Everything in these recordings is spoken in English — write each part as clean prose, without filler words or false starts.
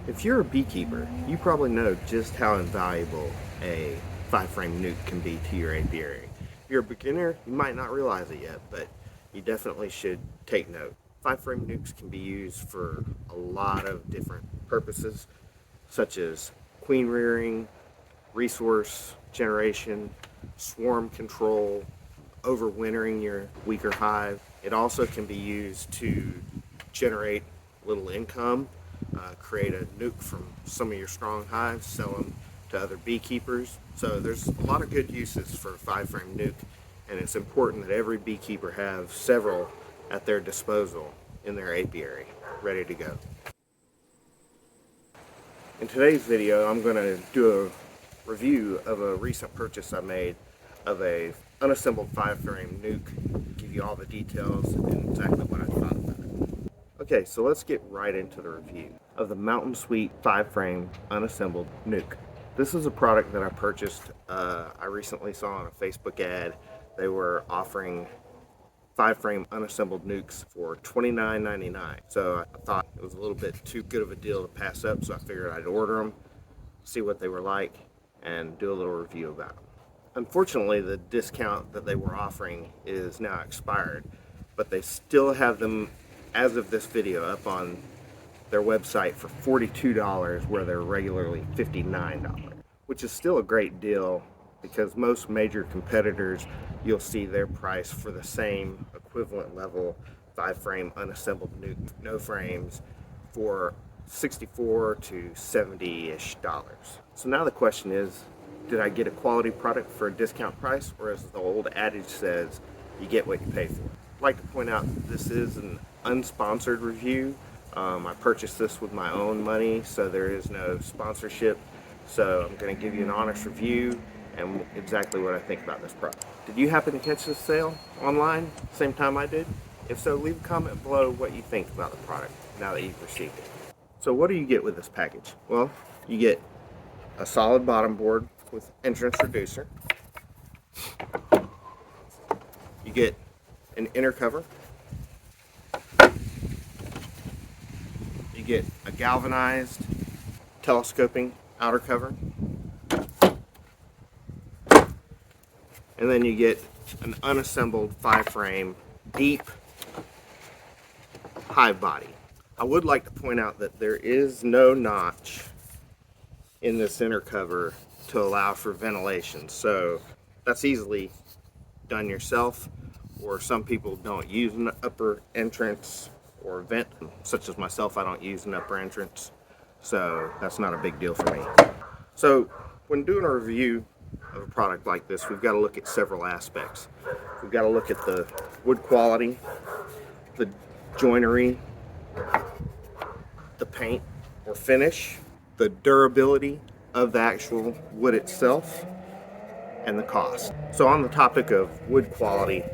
If you're a beekeeper, you probably know just how invaluable a 5-frame nuke can be to your apiary. If you're a beginner, you might not realize it yet, but you definitely should take note. 5-frame nukes can be used for a lot of different purposes, such as queen rearing, resource generation, swarm control, overwintering your weaker hive. It also can be used to generate little income, create a nuke from some of your strong hives, sell them to other beekeepers. So there's a lot of good uses for a 5-frame nuke, and it's important that every beekeeper have several at their disposal in their apiary, ready to go. In today's video, I'm going to do a review of a recent purchase I made of a unassembled 5-frame nuke, give you all the details and exactly what I thought about it. Okay, so let's get right into the review of the Mountain Sweet 5-frame unassembled nuke. This is a product that I purchased. I recently saw on a Facebook ad. They were offering 5-frame unassembled nukes for $29.99. So I thought it was a little bit too good of a deal to pass up, so I figured I'd order them, see what they were like, and do a little review about them. Unfortunately, the discount that they were offering is now expired, but they still have them, as of this video, up on their website for $42 where they're regularly $59, which is still a great deal because most major competitors, you'll see their price for the same equivalent level 5-frame unassembled nuke, no frames, for $64 to $70-ish. So now the question is, did I get a quality product for a discount price, or as the old adage says, you get what you pay for? I'd like to point out this is an unsponsored review. I purchased this with my own money, so there is no sponsorship. So I'm going to give you an honest review and exactly what I think about this product. Did you happen to catch this sale online same time I did? If so, leave a comment below what you think about the product now that you've received it. So what do you get with this package? Well, you get a solid bottom board with entrance reducer. You get an inner cover. You get a galvanized telescoping outer cover. And then you get an unassembled 5-frame deep hive body. I would like to point out that there is no notch in this inner cover to allow for ventilation, so that's easily done yourself, or some people don't use an upper entrance or vent, such as myself. I don't use an upper entrance, so that's not a big deal for me. So when doing a review of a product like this, we've got to look at several aspects. We've got to look at the wood quality, the joinery, the paint or finish, the durability of the actual wood itself, and the cost. So on the topic of wood quality,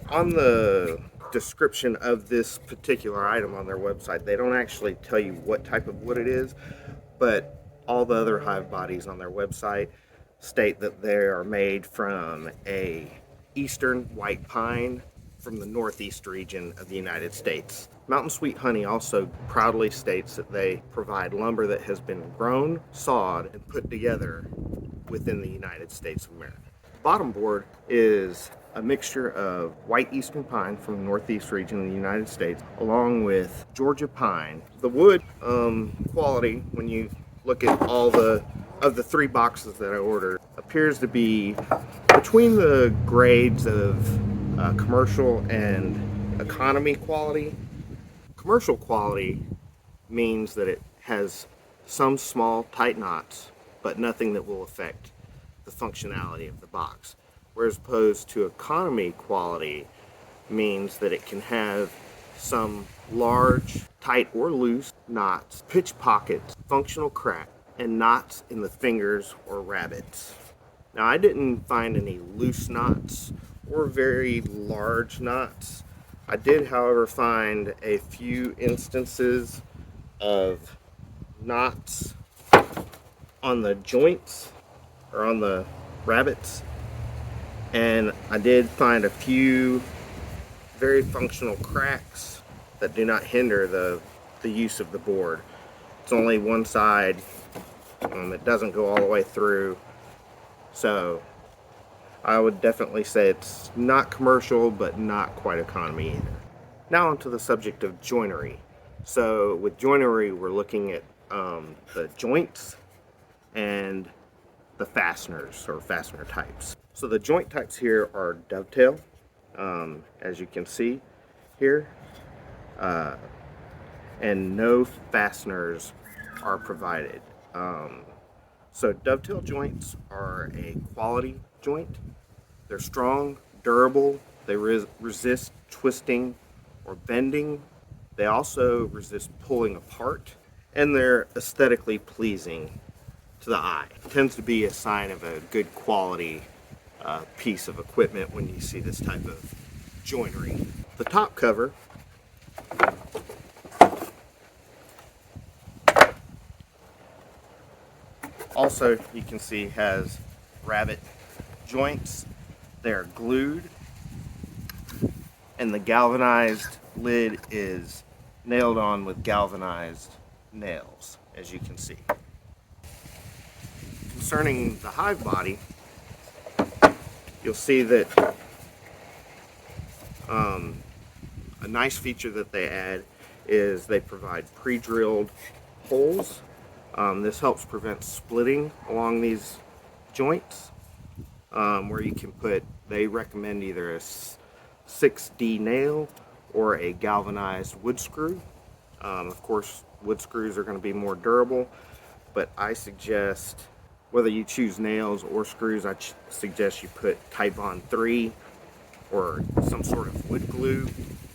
on the description of this particular item on their website, they don't actually tell you what type of wood it is, but all the other hive bodies on their website state that they are made from a eastern white pine from the northeast region of the United States. Mountain Sweet Honey also proudly states that they provide lumber that has been grown, sawed, and put together within the United States of America. Bottom board is a mixture of white eastern pine from the northeast region of the United States, along with Georgia pine. The wood quality, when you look at all the 3 boxes that I ordered, appears to be between the grades of commercial and economy quality. Commercial quality means that it has some small tight knots, but nothing that will affect the functionality of the box. Whereas opposed to economy quality means that it can have some large, tight or loose knots, pitch pockets, functional crack, and knots in the fingers or rabbets. Now, I didn't find any loose knots or very large knots. I did, however, find a few instances of knots on the joints or on the rabbets, and I did find a few very functional cracks that do not hinder the use of the board. It's only one side. It doesn't go all the way through. So I would definitely say it's not commercial, but not quite economy either. Now onto the subject of joinery. So with joinery, we're looking at the joints and the fasteners or fastener types. So the joint types here are dovetail, as you can see here, and no fasteners are provided. So dovetail joints are a quality joint. They're strong, durable, they resist twisting or bending. They also resist pulling apart, and they're aesthetically pleasing to the eye. It tends to be a sign of a good quality piece of equipment when you see this type of joinery. The top cover also, you can see, has rabbet joints. They're glued, and the galvanized lid is nailed on with galvanized nails, as you can see. Concerning the hive body, you'll see that a nice feature that they add is they provide pre-drilled holes. This helps prevent splitting along these joints, where you can put, they recommend either a 6D nail or a galvanized wood screw. Of course, wood screws are going to be more durable, but I suggest, whether you choose nails or screws, I suggest you put Titebond 3 or some sort of wood glue,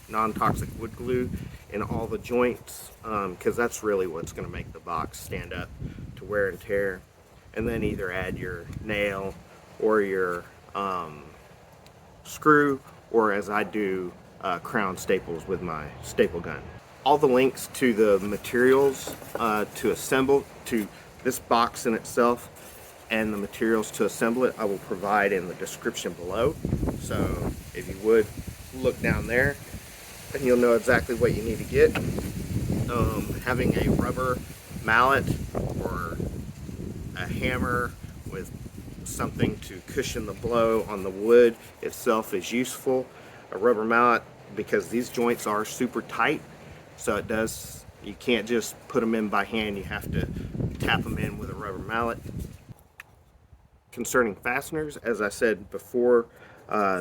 non-toxic wood glue, in all the joints, because that's really what's going to make the box stand up to wear and tear. And then either add your nail or your screw, or as I do, crown staples with my staple gun. All the links to the materials to assemble to this box in itself and the materials to assemble it I will provide in the description below. So if you would look down there, and you'll know exactly what you need to get. Having a rubber mallet or a hammer with something to cushion the blow on the wood itself is useful. A rubber mallet, because these joints are super tight, so you can't just put them in by hand, you have to tap them in with a rubber mallet. Concerning fasteners, as I said before,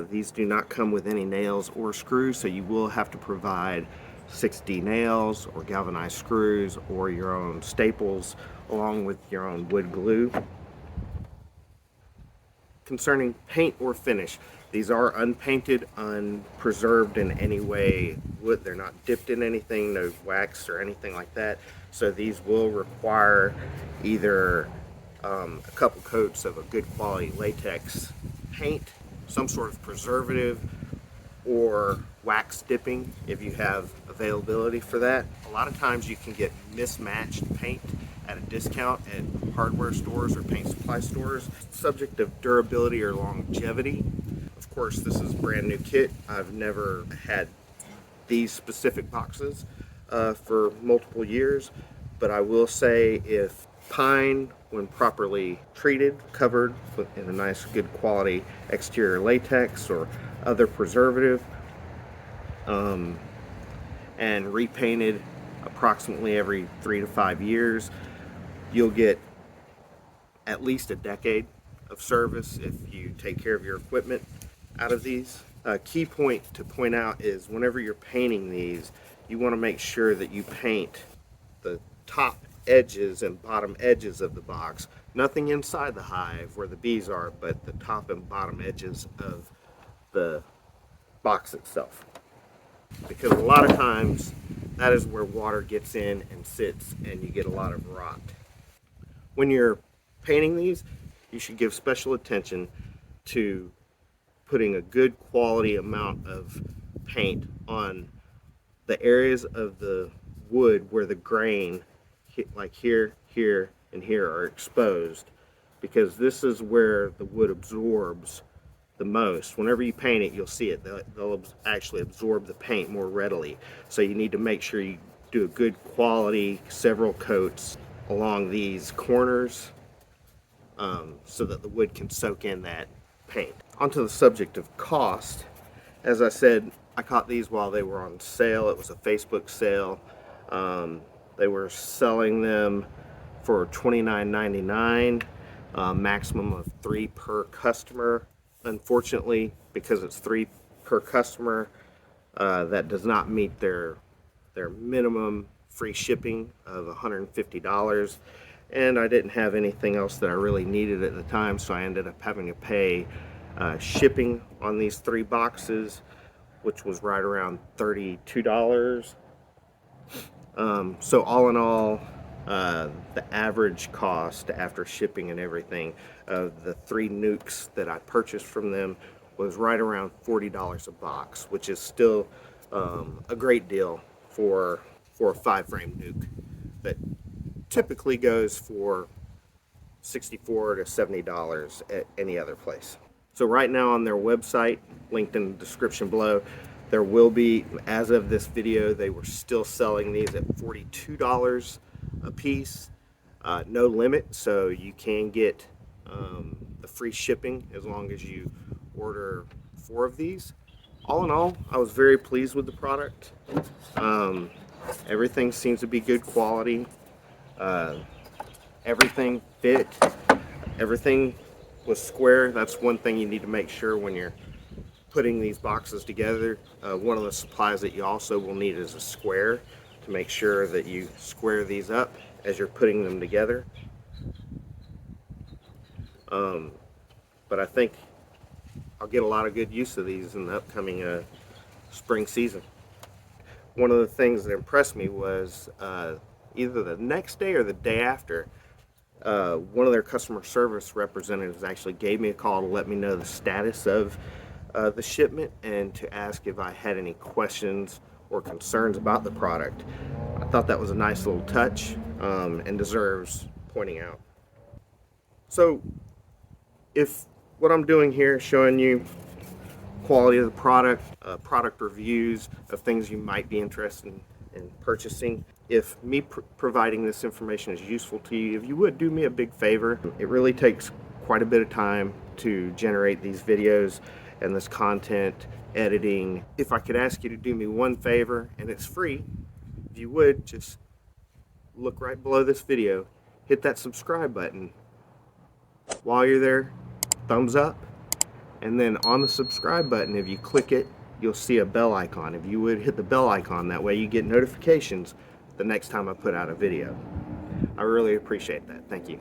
these do not come with any nails or screws, so you will have to provide 6D nails or galvanized screws or your own staples along with your own wood glue. Concerning paint or finish, these are unpainted, unpreserved in any way. They're not dipped in anything, no wax or anything like that. So these will require either a couple coats of a good quality latex paint, some sort of preservative, or wax dipping if you have availability for that. A lot of times you can get mismatched paint at a discount at hardware stores or paint supply stores. Subject of durability or longevity. Of course, this is a brand new kit. I've never had these specific boxes for multiple years, but I will say if pine, when properly treated, covered in a nice good quality exterior latex or other preservative, and repainted approximately every 3 to 5 years, you'll get at least a decade of service if you take care of your equipment out of these. A key point to point out is whenever you're painting these, you want to make sure that you paint the top edges and bottom edges of the box. Nothing inside the hive where the bees are, but the top and bottom edges of the box itself. Because a lot of times that is where water gets in and sits and you get a lot of rot. When you're painting these, you should give special attention to putting a good quality amount of paint on the areas of the wood where the grain, like here, here, and here, are exposed, because this is where the wood absorbs the most. Whenever you paint it, you'll see it. They'll actually absorb the paint more readily. So you need to make sure you do a good quality several coats along these corners so that the wood can soak in that paint. Onto the subject of cost, as I said, I caught these while they were on sale. It was a Facebook sale. They were selling them for $29.99, maximum of 3 per customer. Unfortunately, because it's 3 per customer, that does not meet their minimum free shipping of $150, and I didn't have anything else that I really needed at the time, so I ended up having to pay shipping on these 3 boxes, which was right around $32. So all in all, the average cost after shipping and everything of the 3 nucs that I purchased from them was right around $40 a box, which is still a great deal for a 5-frame nuc that typically goes for $64 to $70 at any other place. So right now on their website, linked in the description below, there will be, as of this video, they were still selling these at $42 a piece. No limit, so you can get the free shipping as long as you order 4 of these. All in all, I was very pleased with the product. Everything seems to be good quality. Everything fit. Everything was square. That's one thing you need to make sure when you're putting these boxes together. One of the supplies that you also will need is a square to make sure that you square these up as you're putting them together. But I think I'll get a lot of good use of these in the upcoming spring season. One of the things that impressed me was either the next day or the day after, one of their customer service representatives actually gave me a call to let me know the status of the shipment and to ask if I had any questions or concerns about the product. I thought that was a nice little touch and deserves pointing out. So if what I'm doing here is showing you quality of the product, product reviews of things you might be interested in purchasing, if me providing this information is useful to you, if you would do me a big favor. It really takes quite a bit of time to generate these videos and this content, editing. If I could ask you to do me one favor, and it's free, if you would just look right below this video, hit that subscribe button. While you're there, thumbs up, and then on the subscribe button, if you click it, you'll see a bell icon. If you would hit the bell icon, that way you get notifications the next time I put out a video. I really appreciate that. Thank you.